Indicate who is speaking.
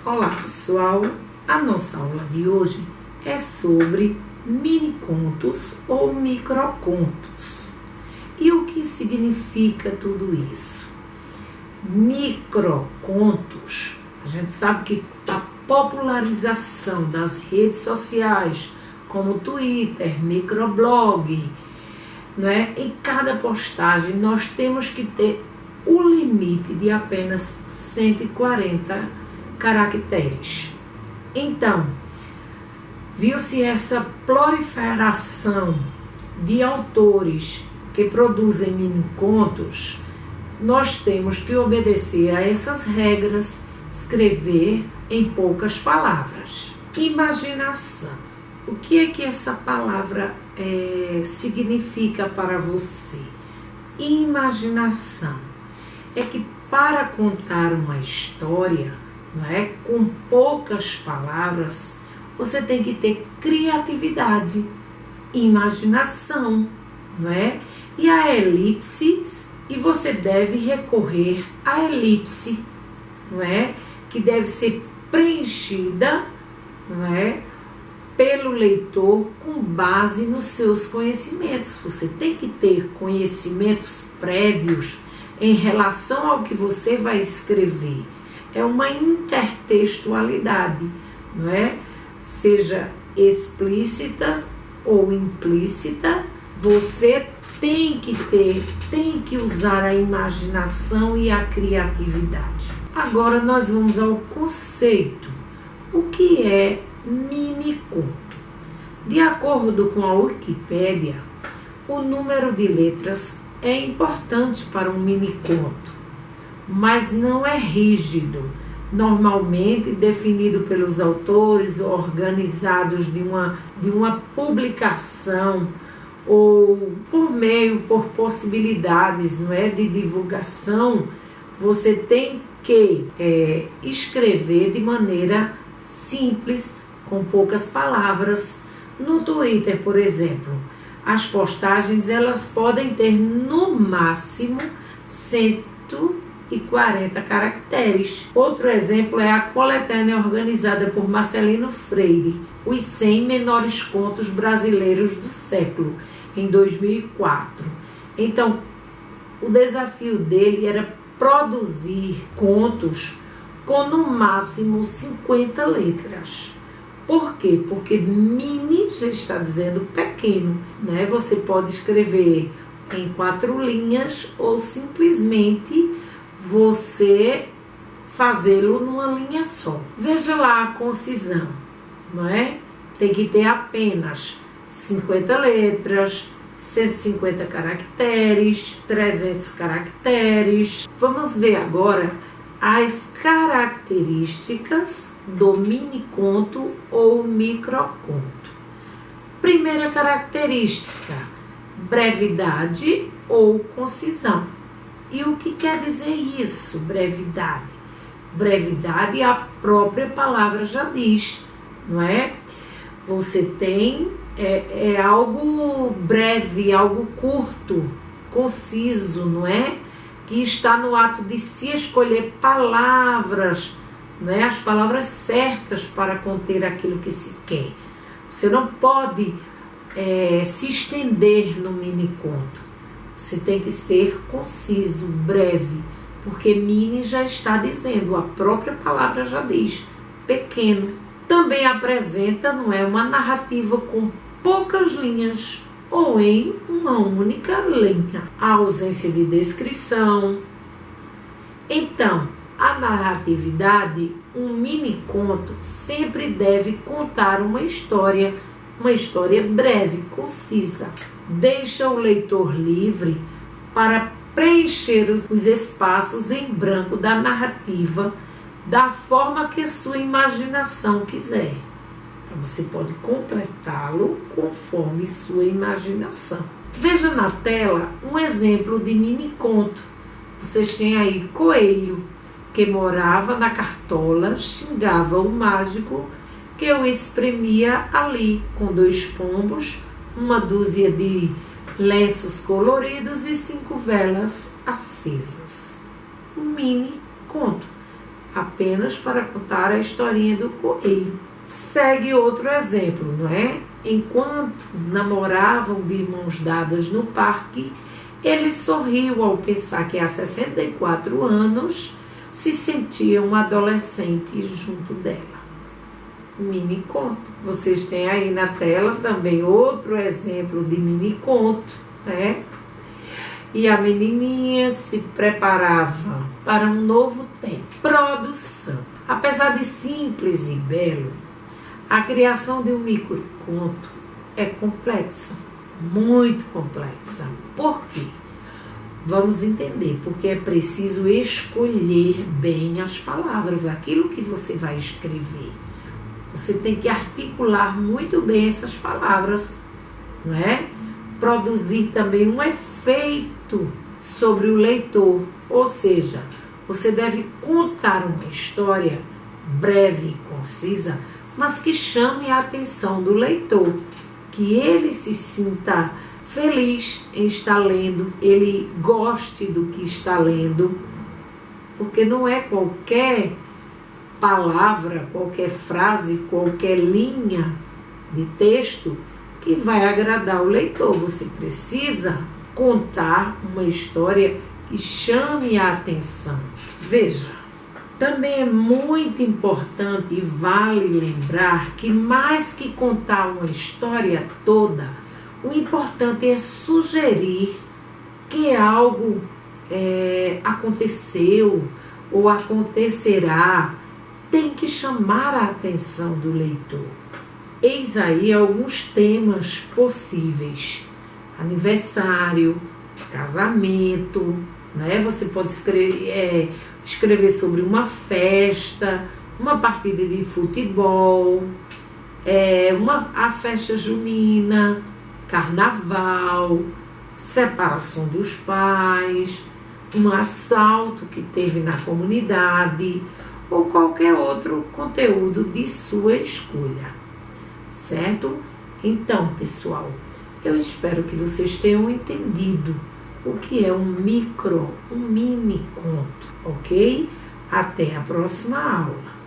Speaker 1: Olá pessoal, a nossa aula de hoje é sobre mini contos ou microcontos. E o que significa tudo isso? Microcontos, a gente sabe que a popularização das redes sociais, como Twitter, microblog, né? Em cada postagem nós temos que ter o limite de apenas 140 caracteres. Então, viu-se essa proliferação de autores que produzem mini contos, nós temos que obedecer a essas regras, escrever em poucas palavras. Imaginação. O que é que essa palavra significa para você? Imaginação. É que para contar uma história, não é, com poucas palavras, você tem que ter criatividade, imaginação, não é? E a elipse, e você deve recorrer à elipse, não é? Que deve ser preenchida, não é? Pelo leitor com base nos seus conhecimentos. Você tem que ter conhecimentos prévios em relação ao que você vai escrever. É uma intertextualidade, não é? Seja explícita ou implícita, você tem que usar a imaginação e a criatividade. Agora nós vamos ao conceito. O que é mini conto? De acordo com a Wikipédia, o número de letras é importante para um mini conto, mas não é rígido, normalmente definido pelos autores ou organizados de uma publicação ou por possibilidades, não é, de divulgação. Você tem que escrever de maneira simples, com poucas palavras. No Twitter, por exemplo, as postagens elas podem ter no máximo 140 caracteres. Outro exemplo é a coletânea organizada por Marcelino Freire, Os 100 Menores Contos Brasileiros do Século, em 2004. Então, o desafio dele era produzir contos com no máximo 50 letras. Por quê? Porque mini já está dizendo pequeno, né? Você pode escrever em 4 linhas ou simplesmente você fazê-lo numa linha só. Veja lá a concisão, não é? Tem que ter apenas 50 letras, 150 caracteres, 300 caracteres. Vamos ver agora as características do mini conto ou microconto. Primeira característica: brevidade ou concisão. E o que quer dizer isso, brevidade? Brevidade, a própria palavra já diz, não é? Você tem algo breve, algo curto, conciso, não é? Que está no ato de se escolher palavras, não é? As palavras certas para conter aquilo que se quer. Você não pode se estender no mini conto. Você tem que ser conciso, breve, porque mini já está dizendo, a própria palavra já diz, pequeno. Também apresenta, não é, uma narrativa com poucas linhas ou em uma única linha. A ausência de descrição. Então, a narratividade, um mini conto sempre deve contar uma história breve, concisa. Deixa o leitor livre para preencher os espaços em branco da narrativa da forma que a sua imaginação quiser. Então, você pode completá-lo conforme sua imaginação. Veja na tela um exemplo de mini conto. Vocês têm aí Coelho, que morava na cartola, xingava o mágico que o espremia ali, com 2 pombos, uma dúzia de lenços coloridos e 5 velas acesas. Um mini conto. apenas para contar a historinha do coelho. Segue outro exemplo, não é? Enquanto namoravam de mãos dadas no parque, ele sorriu ao pensar que há 64 anos se sentia um adolescente junto dela. Mini conto. Vocês têm aí na tela também outro exemplo de mini conto, né? E a menininha se preparava para um novo tempo. Produção. Apesar de simples e belo, a criação de um microconto é complexa, muito complexa. Por quê? Vamos entender, porque é preciso escolher bem as palavras, aquilo que você vai escrever. Você tem que articular muito bem essas palavras, não é? Produzir também um efeito sobre o leitor, ou seja, você deve contar uma história breve e concisa, mas que chame a atenção do leitor, que ele se sinta feliz em estar lendo, ele goste do que está lendo, porque não é qualquer palavra, qualquer frase, qualquer linha de texto que vai agradar o leitor. Você precisa contar uma história que chame a atenção. Veja, também é muito importante e vale lembrar que mais que contar uma história toda, o importante é sugerir que algo aconteceu ou acontecerá, tem que chamar a atenção do leitor. Eis aí alguns temas possíveis: aniversário, casamento, né? Você pode escrever sobre uma festa, uma partida de futebol, a festa junina, carnaval, separação dos pais, um assalto que teve na comunidade ou qualquer outro conteúdo de sua escolha, certo? Então, pessoal, eu espero que vocês tenham entendido o que é um mini conto, ok? Até a próxima aula.